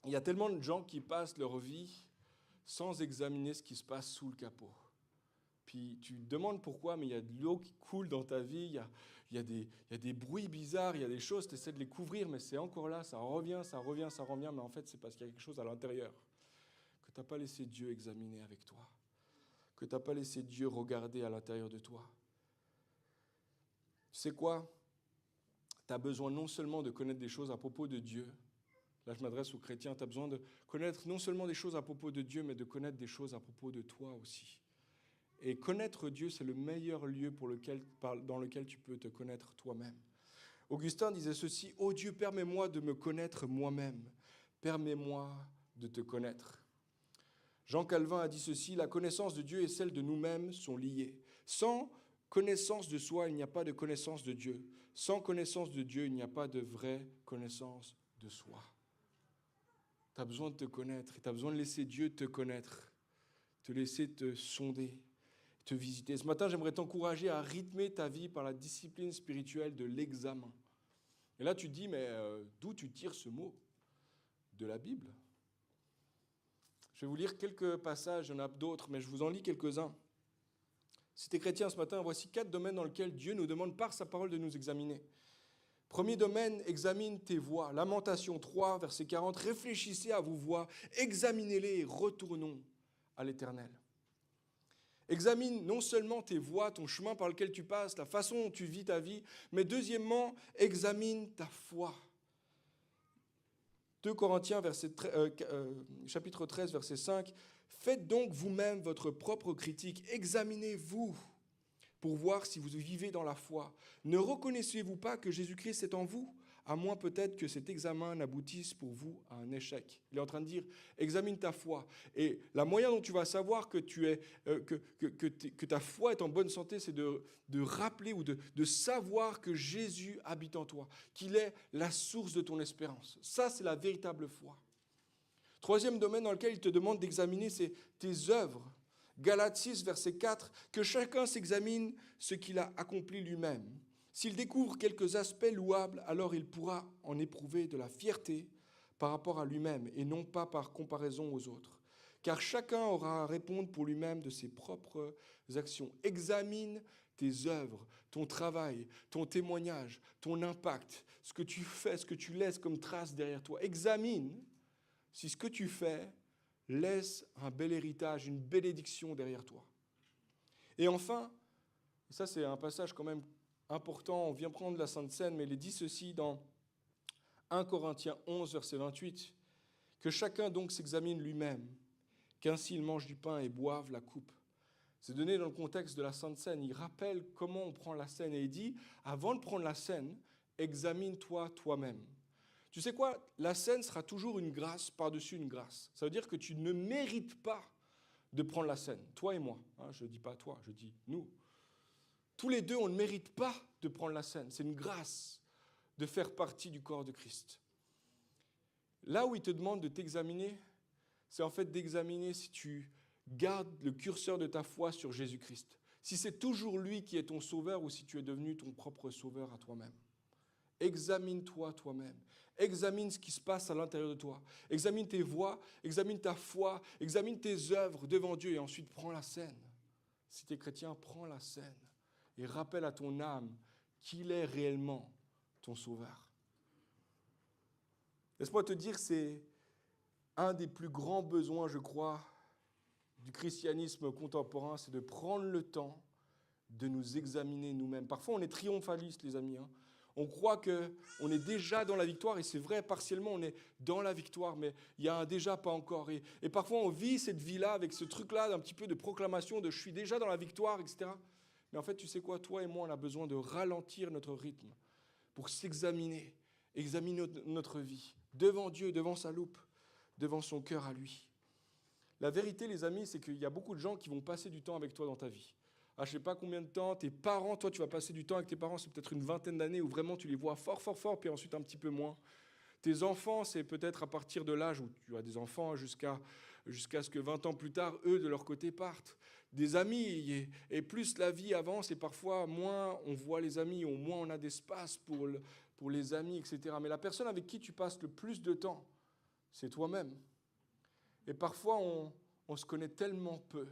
Il y a tellement de gens qui passent leur vie sans examiner ce qui se passe sous le capot. Puis tu te demandes pourquoi, mais il y a de l'eau qui coule dans ta vie, il y a des bruits bizarres, il y a des choses, tu essaies de les couvrir, mais c'est encore là, ça revient, mais en fait c'est parce qu'il y a quelque chose à l'intérieur que tu n'as pas laissé Dieu examiner avec toi, que tu n'as pas laissé Dieu regarder à l'intérieur de toi. Tu sais quoi? Tu as besoin non seulement de connaître des choses à propos de Dieu. Là, je m'adresse aux chrétiens. Tu as besoin de connaître non seulement des choses à propos de Dieu, mais de connaître des choses à propos de toi aussi. Et connaître Dieu, c'est le meilleur lieu dans lequel tu peux te connaître toi-même. Augustin disait ceci: « Ô Dieu, permets-moi de me connaître moi-même. Permets-moi de te connaître. » Jean Calvin a dit ceci: « La connaissance de Dieu et celle de nous-mêmes sont liées. Sans connaissance de soi, il n'y a pas de connaissance de Dieu. Sans connaissance de Dieu, il n'y a pas de vraie connaissance de soi. » Tu as besoin de te connaître, et tu as besoin de laisser Dieu te connaître, te laisser te sonder, te visiter. Ce matin, j'aimerais t'encourager à rythmer ta vie par la discipline spirituelle de l'examen. Et là, tu te dis, mais d'où tu tires ce mot? De la Bible. Je vais vous lire quelques passages, il y en a d'autres, mais je vous en lis quelques-uns. Si tu es chrétien ce matin, voici 4 domaines dans lesquels Dieu nous demande par sa parole de nous examiner. Premier domaine, examine tes voies. Lamentation 3, verset 40, réfléchissez à vos voies, examinez-les et retournons à l'Éternel. Examine non seulement tes voies, ton chemin par lequel tu passes, la façon dont tu vis ta vie, mais deuxièmement, examine ta foi. 2 Corinthiens, chapitre 13, verset 5. Faites donc vous-même votre propre critique, examinez-vous pour voir si vous vivez dans la foi. Ne reconnaissez-vous pas que Jésus-Christ est en vous, à moins peut-être que cet examen n'aboutisse pour vous à un échec. Il est en train de dire, examine ta foi. Et la moyen dont tu vas savoir que, que ta foi est en bonne santé, c'est de rappeler ou de savoir que Jésus habite en toi, qu'il est la source de ton espérance. Ça, c'est la véritable foi. Troisième domaine dans lequel il te demande d'examiner, c'est tes œuvres. Galates 6, verset 4, que chacun s'examine ce qu'il a accompli lui-même. S'il découvre quelques aspects louables, alors il pourra en éprouver de la fierté par rapport à lui-même et non pas par comparaison aux autres. Car chacun aura à répondre pour lui-même de ses propres actions. Examine tes œuvres, ton travail, ton témoignage, ton impact, ce que tu fais, ce que tu laisses comme trace derrière toi. Examine si ce que tu fais laisse un bel héritage, une bénédiction derrière toi. Et enfin, ça c'est un passage quand même important, on vient prendre la Sainte Seine, mais il est dit ceci dans 1 Corinthiens 11, verset 28, que chacun donc s'examine lui-même, qu'ainsi il mange du pain et boive la coupe. C'est donné dans le contexte de la Sainte Seine. Il rappelle comment on prend la Seine et il dit, avant de prendre la Seine, examine-toi toi-même. Tu sais quoi? La Seine sera toujours une grâce par-dessus une grâce. Ça veut dire que tu ne mérites pas de prendre la Seine, toi et moi. Je ne dis pas toi, je dis nous. Tous les deux, on ne mérite pas de prendre la Seine. C'est une grâce de faire partie du corps de Christ. Là où il te demande de t'examiner, c'est en fait d'examiner si tu gardes le curseur de ta foi sur Jésus-Christ. Si c'est toujours lui qui est ton sauveur ou si tu es devenu ton propre sauveur à toi-même. Examine-toi toi-même. Examine ce qui se passe à l'intérieur de toi. Examine tes voies, examine ta foi, examine tes œuvres devant Dieu et ensuite prends la scène. Si tu es chrétien, prends la scène et rappelle à ton âme qu'il est réellement ton sauveur. Laisse-moi te dire, c'est un des plus grands besoins, je crois, du christianisme contemporain, c'est de prendre le temps de nous examiner nous-mêmes. Parfois, on est triomphaliste, les amis. On croit qu'on est déjà dans la victoire, et c'est vrai, partiellement, on est dans la victoire, mais il y a un déjà pas encore. Et parfois, on vit cette vie-là avec ce truc-là d'un petit peu de proclamation de « je suis déjà dans la victoire », etc. Mais en fait, tu sais quoi, toi et moi, on a besoin de ralentir notre rythme pour s'examiner, examiner notre vie, devant Dieu, devant sa loupe, devant son cœur à lui. La vérité, les amis, c'est qu'il y a beaucoup de gens qui vont passer du temps avec toi dans ta vie. Je ne sais pas combien de temps, tes parents, toi tu vas passer du temps avec tes parents, c'est peut-être une vingtaine d'années où vraiment tu les vois fort, fort, fort, puis ensuite un petit peu moins. Tes enfants, c'est peut-être à partir de l'âge où tu as des enfants jusqu'à ce que 20 ans plus tard, eux, de leur côté, partent. Des amis, et plus la vie avance, et parfois moins on voit les amis, ou moins on a d'espace pour les amis, etc. Mais la personne avec qui tu passes le plus de temps, c'est toi-même. Et parfois, on se connaît tellement peu.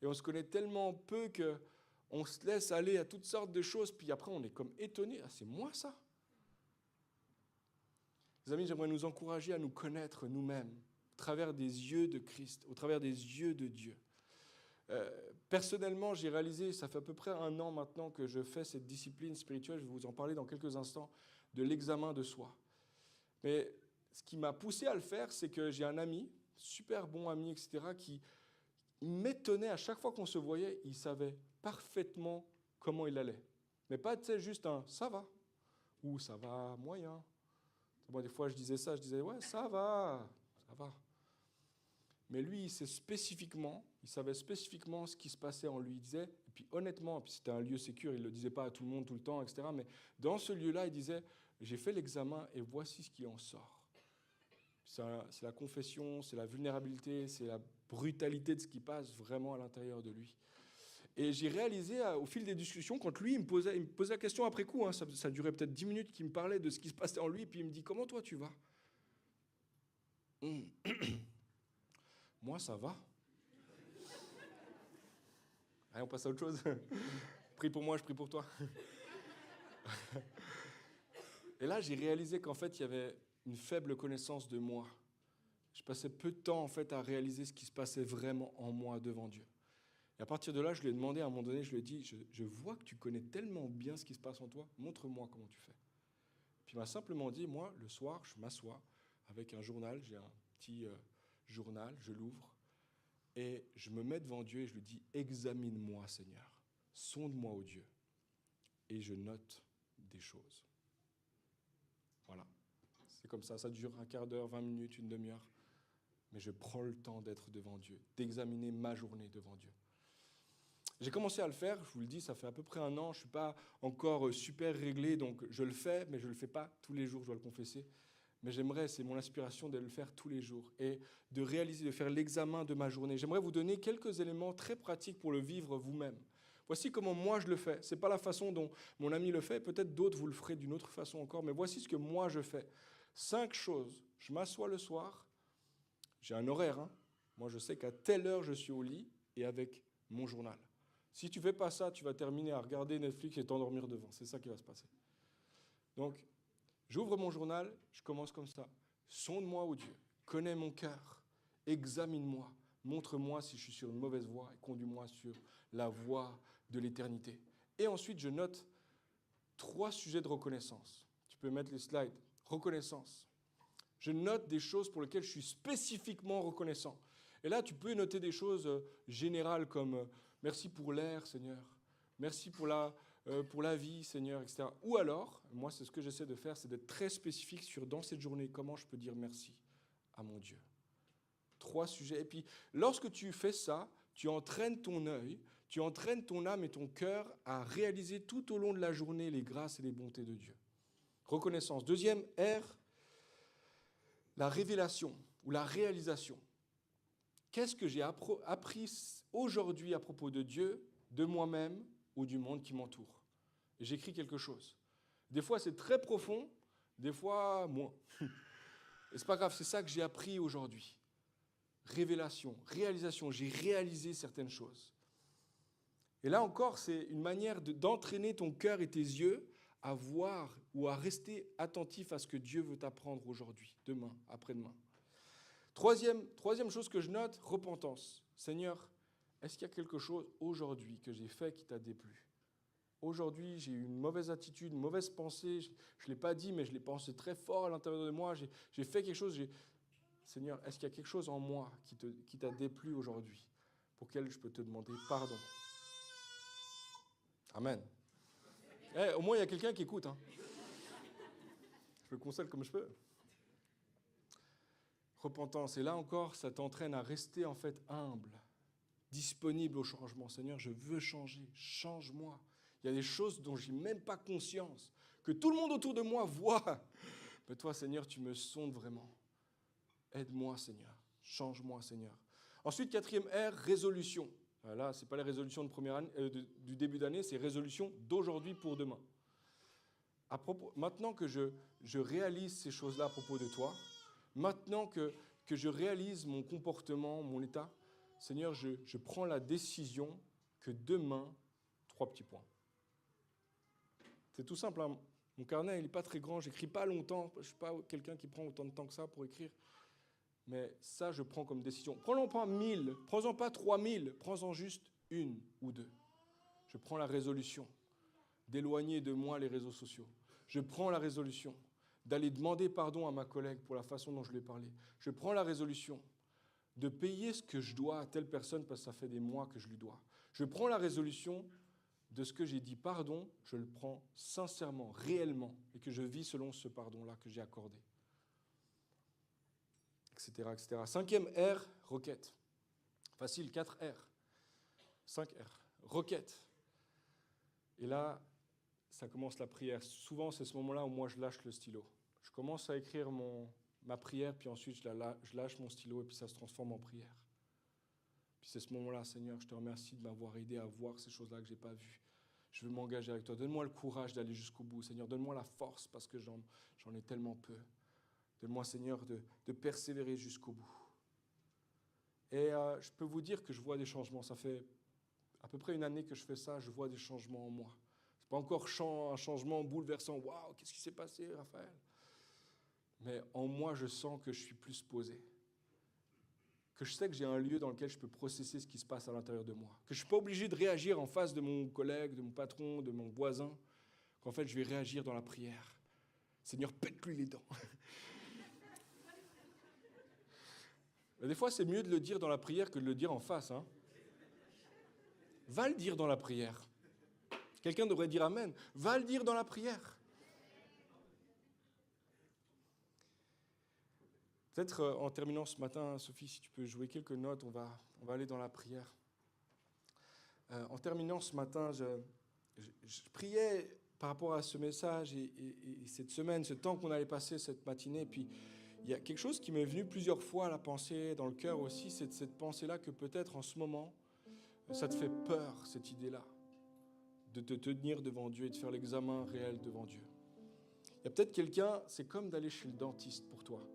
Et on se connaît tellement peu qu'on se laisse aller à toutes sortes de choses, puis après on est comme étonné. Ah, c'est moi ça? Les amis, j'aimerais nous encourager à nous connaître nous-mêmes, au travers des yeux de Christ, au travers des yeux de Dieu. Personnellement, j'ai réalisé, ça fait à peu près 1 an maintenant que je fais cette discipline spirituelle, je vais vous en parler dans quelques instants, de l'examen de soi. Mais ce qui m'a poussé à le faire, c'est que j'ai un ami, super bon ami, etc., qui m'étonnait à chaque fois qu'on se voyait, il savait parfaitement comment il allait. Mais pas, tu sais, juste un « ça va » ou « ça va moyen ». Moi, des fois, je disais ça, je disais « ouais, ça va ». Mais lui, il savait spécifiquement ce qui se passait en lui. Il disait, et puis honnêtement, puis c'était un lieu sécure, il ne le disait pas à tout le monde tout le temps, etc. Mais dans ce lieu-là, il disait, j'ai fait l'examen et voici ce qui en sort. C'est la confession, c'est la vulnérabilité, c'est la brutalité de ce qui passe vraiment à l'intérieur de lui. Et j'ai réalisé au fil des discussions, quand lui, il me posait la question après coup, ça durait peut-être 10 minutes, qu'il me parlait de ce qui se passait en lui, puis il me dit, comment toi tu vas? Moi, ça va. Allez, on passe à autre chose. Prie pour moi, je prie pour toi. Et là, j'ai réalisé qu'en fait, il y avait une faible connaissance de moi. Je passais peu de temps, en fait, à réaliser ce qui se passait vraiment en moi devant Dieu. Et à partir de là, je lui ai demandé, à un moment donné, je lui ai dit, je vois que tu connais tellement bien ce qui se passe en toi, montre-moi comment tu fais. Puis il m'a simplement dit, moi, le soir, je m'assois, avec un journal, j'ai un petit journal, je l'ouvre, et je me mets devant Dieu et je lui dis, examine-moi Seigneur, sonde-moi ô Dieu, et je note des choses. Voilà, c'est comme ça dure un quart d'heure, 20 minutes, une demi-heure, mais je prends le temps d'être devant Dieu, d'examiner ma journée devant Dieu. J'ai commencé à le faire, je vous le dis, ça fait à peu près 1 an, je ne suis pas encore super réglé, donc je le fais, mais je ne le fais pas tous les jours, je dois le confesser. Mais j'aimerais, c'est mon inspiration de le faire tous les jours et de réaliser, de faire l'examen de ma journée. J'aimerais vous donner quelques éléments très pratiques pour le vivre vous-même. Voici comment moi je le fais. Ce n'est pas la façon dont mon ami le fait, peut-être d'autres vous le ferez d'une autre façon encore, mais voici ce que moi je fais. 5 choses. Je m'assois le soir, j'ai un horaire, hein. Moi je sais qu'à telle heure je suis au lit et avec mon journal. Si tu ne fais pas ça, tu vas terminer à regarder Netflix et t'endormir devant. C'est ça qui va se passer. Donc, j'ouvre mon journal, je commence comme ça. Sonde-moi, ô Dieu, connais mon cœur, examine-moi, montre-moi si je suis sur une mauvaise voie et conduis-moi sur la voie de l'éternité. Et ensuite, je note 3 sujets de reconnaissance. Tu peux mettre les slides. Reconnaissance. Je note des choses pour lesquelles je suis spécifiquement reconnaissant. Et là, tu peux noter des choses générales comme merci pour l'air, Seigneur. Merci pour la vie, Seigneur, etc. Ou alors, moi, c'est ce que j'essaie de faire, c'est d'être très spécifique sur, dans cette journée, comment je peux dire merci à mon Dieu. 3 sujets. Et puis, lorsque tu fais ça, tu entraînes ton œil, tu entraînes ton âme et ton cœur à réaliser tout au long de la journée les grâces et les bontés de Dieu. Reconnaissance. Deuxième R, la révélation ou la réalisation. Qu'est-ce que j'ai appris aujourd'hui à propos de Dieu, de moi-même ou du monde qui m'entoure? Et j'écris quelque chose. Des fois, c'est très profond, des fois, moins. Et c'est pas grave, c'est ça que j'ai appris aujourd'hui. Révélation, réalisation, j'ai réalisé certaines choses. Et là encore, c'est une manière d'entraîner ton cœur et tes yeux à voir ou à rester attentif à ce que Dieu veut t'apprendre aujourd'hui, demain, après-demain. Troisième chose que je note, repentance. Seigneur, est-ce qu'il y a quelque chose aujourd'hui que j'ai fait qui t'a déplu? Aujourd'hui, j'ai eu une mauvaise attitude, une mauvaise pensée. Je ne l'ai pas dit, mais je l'ai pensé très fort à l'intérieur de moi. J'ai fait quelque chose. Seigneur, est-ce qu'il y a quelque chose en moi qui t'a déplu aujourd'hui, pour lequel je peux te demander pardon? Amen. Au moins, il y a quelqu'un qui écoute. Hein. Je le console comme je peux. Repentance. Et là encore, ça t'entraîne à rester en fait humble, disponible au changement. Seigneur, je veux changer. Change-moi. Il y a des choses dont je n'ai même pas conscience, que tout le monde autour de moi voit. Mais toi, Seigneur, tu me sondes vraiment. Aide-moi, Seigneur. Change-moi, Seigneur. Ensuite, 4e R, résolution. Là, ce n'est pas les résolutions du début d'année, c'est résolution d'aujourd'hui pour demain. Maintenant que je réalise ces choses-là à propos de toi, maintenant que je réalise mon comportement, mon état, Seigneur, je prends la décision que demain, 3 petits points. C'est tout simple. Hein. Mon carnet, il n'est pas très grand, je n'écris pas longtemps. Je ne suis pas quelqu'un qui prend autant de temps que ça pour écrire. Mais ça, je prends comme décision. Prends-en pas 1000, prends-en pas 3000, prends-en juste 1 ou 2. Je prends la résolution d'éloigner de moi les réseaux sociaux. Je prends la résolution d'aller demander pardon à ma collègue pour la façon dont je lui ai parlé. Je prends la résolution de payer ce que je dois à telle personne parce que ça fait des mois que je lui dois. Je prends la résolution de ce que j'ai dit pardon, je le prends sincèrement, réellement, et que je vis selon ce pardon-là que j'ai accordé. Etc., etc. 5e R, requête. Facile, 4 R. 5 R. Requête. Et là, ça commence la prière. Souvent, c'est ce moment-là où moi, je lâche le stylo. Je commence à écrire ma prière, puis ensuite, je lâche mon stylo, et puis ça se transforme en prière. Puis c'est ce moment-là, Seigneur, je te remercie de m'avoir aidé à voir ces choses-là que je n'ai pas vues. Je veux m'engager avec toi. Donne-moi le courage d'aller jusqu'au bout, Seigneur. Donne-moi la force, parce que j'en ai tellement peu. Donne-moi, Seigneur, de persévérer jusqu'au bout. Et je peux vous dire que je vois des changements. Ça fait à peu près 1 année que je fais ça, je vois des changements en moi. Ce n'est pas encore un changement bouleversant. Waouh, qu'est-ce qui s'est passé, Raphaël? Mais en moi, je sens que je suis plus posé. Que je sais que j'ai un lieu dans lequel je peux processer ce qui se passe à l'intérieur de moi. Que je ne suis pas obligé de réagir en face de mon collègue, de mon patron, de mon voisin. Qu'en fait, je vais réagir dans la prière. Seigneur, pète-lui les dents. Mais des fois, c'est mieux de le dire dans la prière que de le dire en face. Hein. Va le dire dans la prière. Quelqu'un devrait dire Amen. Va le dire dans la prière. Peut-être en terminant ce matin, Sophie, si tu peux jouer quelques notes, on va aller dans la prière. En terminant ce matin, je priais par rapport à ce message et cette semaine, ce temps qu'on allait passer cette matinée. Puis il y a quelque chose qui m'est venu plusieurs fois à la pensée, dans le cœur aussi, c'est cette pensée-là que peut-être en ce moment, ça te fait peur, cette idée-là, de te tenir devant Dieu et de faire l'examen réel devant Dieu. Il y a peut-être quelqu'un, c'est comme d'aller chez le dentiste pour toi.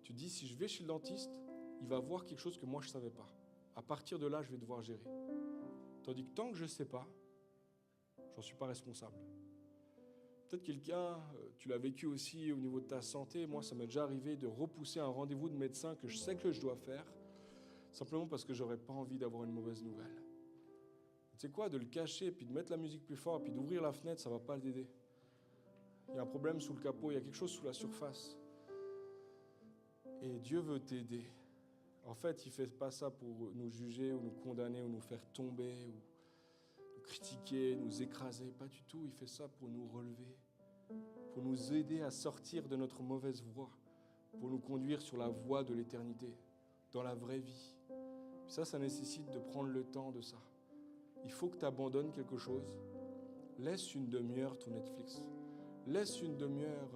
Tu dis, si je vais chez le dentiste, il va voir quelque chose que moi je ne savais pas. À partir de là, je vais devoir gérer. Tandis que tant que je ne sais pas, j'en suis pas responsable. Peut-être quelqu'un, tu l'as vécu aussi au niveau de ta santé. Moi, ça m'est déjà arrivé de repousser un rendez-vous de médecin que je sais que je dois faire, simplement parce que j'aurais pas envie d'avoir une mauvaise nouvelle. Tu sais quoi, de le cacher, puis de mettre la musique plus fort, puis d'ouvrir la fenêtre, ça va pas l'aider. Il y a un problème sous le capot, il y a quelque chose sous la surface. Et Dieu veut t'aider. En fait, il ne fait pas ça pour nous juger ou nous condamner ou nous faire tomber ou nous critiquer, nous écraser. Pas du tout, il fait ça pour nous relever, pour nous aider à sortir de notre mauvaise voie, pour nous conduire sur la voie de l'éternité, dans la vraie vie. Puis ça nécessite de prendre le temps de ça. Il faut que tu abandonnes quelque chose. Laisse une demi-heure ton Netflix. Laisse une demi-heure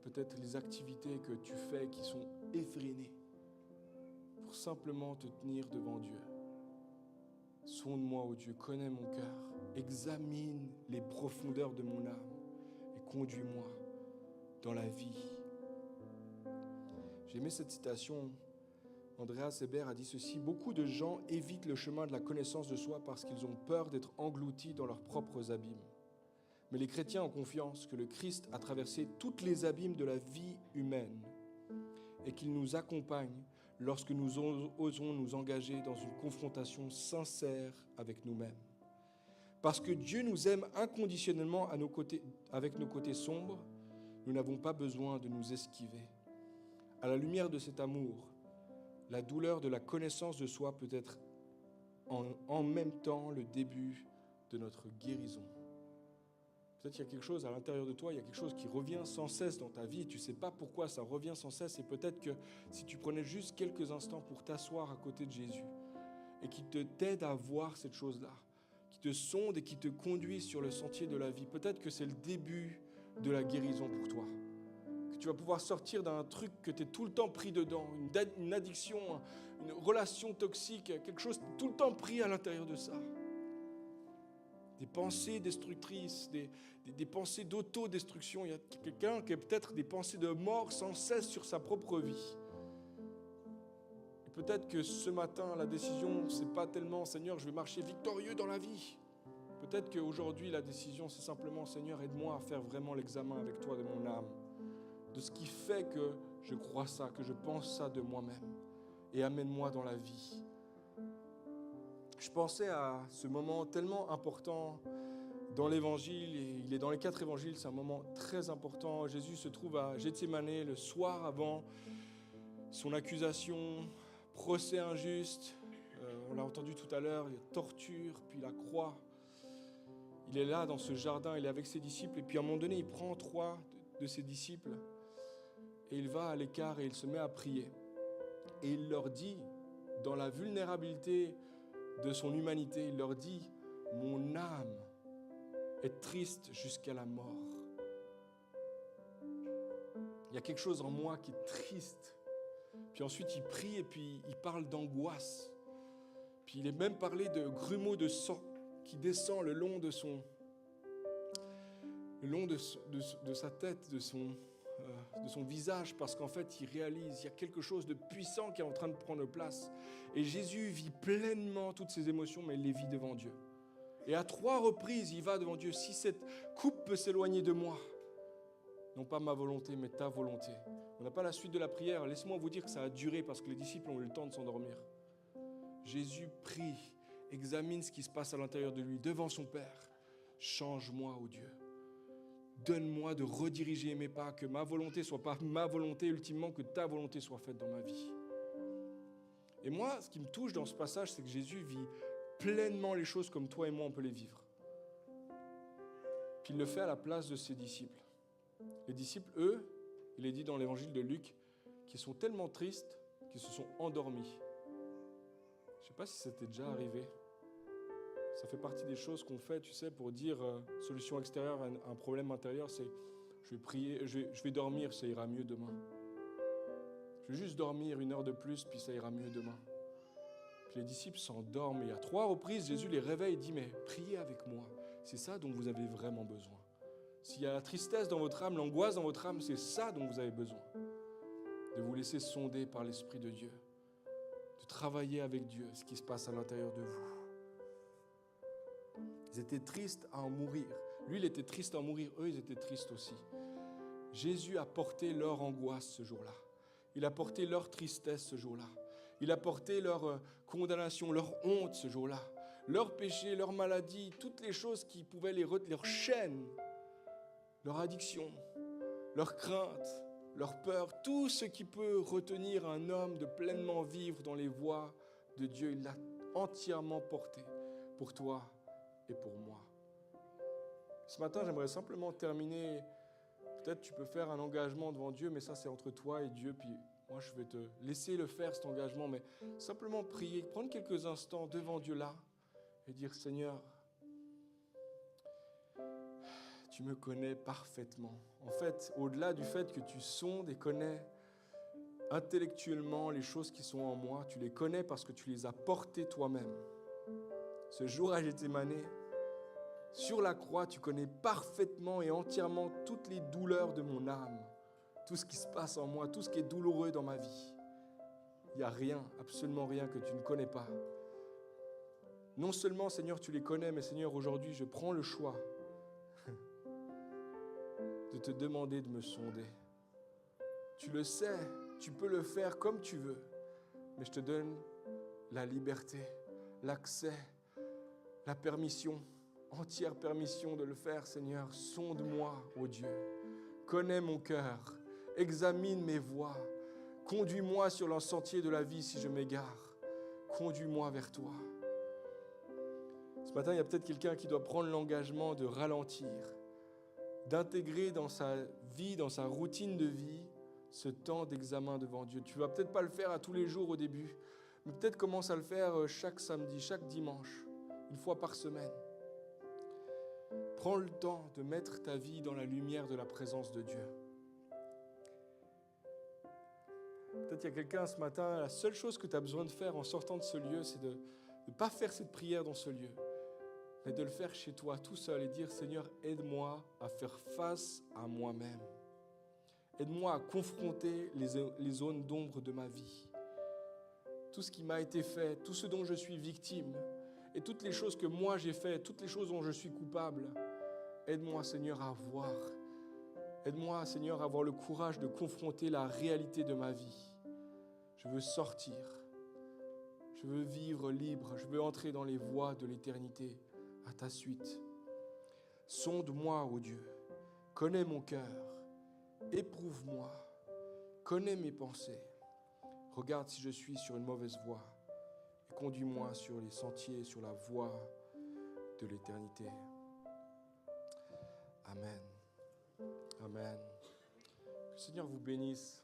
peut-être les activités que tu fais qui sont effrénées pour simplement te tenir devant Dieu. Sonde-moi, ô Dieu, connais mon cœur, examine les profondeurs de mon âme et conduis-moi dans la vie. J'ai aimé cette citation. Andreas Hébert a dit ceci: beaucoup de gens évitent le chemin de la connaissance de soi parce qu'ils ont peur d'être engloutis dans leurs propres abîmes. Mais les chrétiens ont confiance que le Christ a traversé toutes les abîmes de la vie humaine et qu'il nous accompagne lorsque nous osons nous engager dans une confrontation sincère avec nous-mêmes. Parce que Dieu nous aime inconditionnellement avec nos côtés sombres, nous n'avons pas besoin de nous esquiver. À la lumière de cet amour, la douleur de la connaissance de soi peut être en même temps le début de notre guérison. Peut-être qu'il y a quelque chose à l'intérieur de toi, il y a quelque chose qui revient sans cesse dans ta vie et tu ne sais pas pourquoi ça revient sans cesse. Et peut-être que si tu prenais juste quelques instants pour t'asseoir à côté de Jésus et qui t'aide à voir cette chose-là, qui te sonde et qui te conduit sur le sentier de la vie, peut-être que c'est le début de la guérison pour toi. Que tu vas pouvoir sortir d'un truc que tu es tout le temps pris dedans, une addiction, une relation toxique, quelque chose tout le temps pris à l'intérieur de ça. Des pensées destructrices, des pensées d'autodestruction. Il y a quelqu'un qui a peut-être des pensées de mort sans cesse sur sa propre vie. Et peut-être que ce matin, la décision, c'est pas tellement « Seigneur, je vais marcher victorieux dans la vie ». Peut-être qu'aujourd'hui, la décision, c'est simplement « Seigneur, aide-moi à faire vraiment l'examen avec toi de mon âme, de ce qui fait que je crois ça, que je pense ça de moi-même, et amène-moi dans la vie ». Je pensais à ce moment tellement important dans l'Évangile, et il est dans les 4 évangiles, c'est un moment très important. Jésus se trouve à Gethsémanée le soir avant son accusation, procès injuste, on l'a entendu tout à l'heure, il y a torture, puis la croix. Il est là dans ce jardin, il est avec ses disciples, et puis à un moment donné, il prend 3 de ses disciples, et il va à l'écart et il se met à prier. Et il leur dit, dans la vulnérabilité de son humanité, il leur dit « Mon âme est triste jusqu'à la mort. » Il y a quelque chose en moi qui est triste. Puis ensuite, il prie et puis il parle d'angoisse. Puis il est même parlé de grumeaux de sang qui descend le long de sa tête, de son visage, parce qu'en fait, il réalise qu'il y a quelque chose de puissant qui est en train de prendre place. Et Jésus vit pleinement toutes ses émotions, mais il les vit devant Dieu. Et à 3 reprises, il va devant Dieu. Si cette coupe peut s'éloigner de moi, non pas ma volonté, mais ta volonté. On n'a pas la suite de la prière. Laissez-moi vous dire que ça a duré parce que les disciples ont eu le temps de s'endormir. Jésus prie, examine ce qui se passe à l'intérieur de lui, devant son Père. Change-moi, ô Dieu. Donne-moi de rediriger mes pas, que ma volonté ne soit pas ma volonté, ultimement que ta volonté soit faite dans ma vie. Et moi, ce qui me touche dans ce passage, c'est que Jésus vit pleinement les choses comme toi et moi, on peut les vivre. Puis il le fait à la place de ses disciples. Les disciples, eux, il est dit dans l'évangile de Luc, qui sont tellement tristes qu'ils se sont endormis. Je ne sais pas si ça t'est déjà arrivé. Ça fait partie des choses qu'on fait, tu sais, pour dire solution extérieure à un problème intérieur, c'est je vais prier, je vais dormir, ça ira mieux demain. Je vais juste dormir 1 heure de plus, puis ça ira mieux demain. Puis les disciples s'endorment, et à 3 reprises, Jésus les réveille et dit, mais priez avec moi, c'est ça dont vous avez vraiment besoin. S'il y a la tristesse dans votre âme, l'angoisse dans votre âme, c'est ça dont vous avez besoin. De vous laisser sonder par l'Esprit de Dieu, de travailler avec Dieu, ce qui se passe à l'intérieur de vous. Ils étaient tristes à en mourir. Lui, il était triste à en mourir. Eux, ils étaient tristes aussi. Jésus a porté leur angoisse ce jour-là. Il a porté leur tristesse ce jour-là. Il a porté leur condamnation, leur honte ce jour-là. Leur péché, leur maladie, toutes les choses qui pouvaient les retenir, leur chaîne, leur addiction, leur crainte, leur peur, tout ce qui peut retenir un homme de pleinement vivre dans les voies de Dieu, il l'a entièrement porté pour toi et pour moi. Ce matin, j'aimerais simplement terminer. Peut-être tu peux faire un engagement devant Dieu, mais ça c'est entre toi et Dieu, puis moi je vais te laisser le faire cet engagement, mais simplement prier, prendre quelques instants devant Dieu là et dire Seigneur, tu me connais parfaitement. En fait, au-delà du fait que tu sondes et connais intellectuellement les choses qui sont en moi, tu les connais parce que tu les as portées toi-même. Ce jour à Gethsémani, sur la croix, tu connais parfaitement et entièrement toutes les douleurs de mon âme, tout ce qui se passe en moi, tout ce qui est douloureux dans ma vie. Il n'y a rien, absolument rien que tu ne connais pas. Non seulement, Seigneur, tu les connais, mais Seigneur, aujourd'hui, je prends le choix de te demander de me sonder. Tu le sais, tu peux le faire comme tu veux, mais je te donne la liberté, l'accès, la permission, entière permission de le faire, Seigneur. Sonde-moi, ô Dieu. Connais mon cœur, examine mes voies. Conduis-moi sur le sentier de la vie si je m'égare. Conduis-moi vers toi. Ce matin, il y a peut-être quelqu'un qui doit prendre l'engagement de ralentir, d'intégrer dans sa vie, dans sa routine de vie, ce temps d'examen devant Dieu. Tu ne vas peut-être pas le faire à tous les jours au début, mais peut-être commence à le faire chaque samedi, chaque dimanche, 1 fois par semaine. Prends le temps de mettre ta vie dans la lumière de la présence de Dieu. Peut-être qu'il y a quelqu'un ce matin, la seule chose que tu as besoin de faire en sortant de ce lieu, c'est de ne pas faire cette prière dans ce lieu, mais de le faire chez toi, tout seul, et dire, Seigneur, aide-moi à faire face à moi-même. Aide-moi à confronter les zones d'ombre de ma vie. Tout ce qui m'a été fait, tout ce dont je suis victime, et toutes les choses que moi j'ai faites, toutes les choses dont je suis coupable, aide-moi, Seigneur, à voir. Aide-moi, Seigneur, à avoir le courage de confronter la réalité de ma vie. Je veux sortir. Je veux vivre libre. Je veux entrer dans les voies de l'éternité à ta suite. Sonde-moi, ô Dieu. Connais mon cœur. Éprouve-moi. Connais mes pensées. Regarde si je suis sur une mauvaise voie. Et conduis-moi sur les sentiers, sur la voie de l'éternité. Amen. Amen. Que le Seigneur vous bénisse.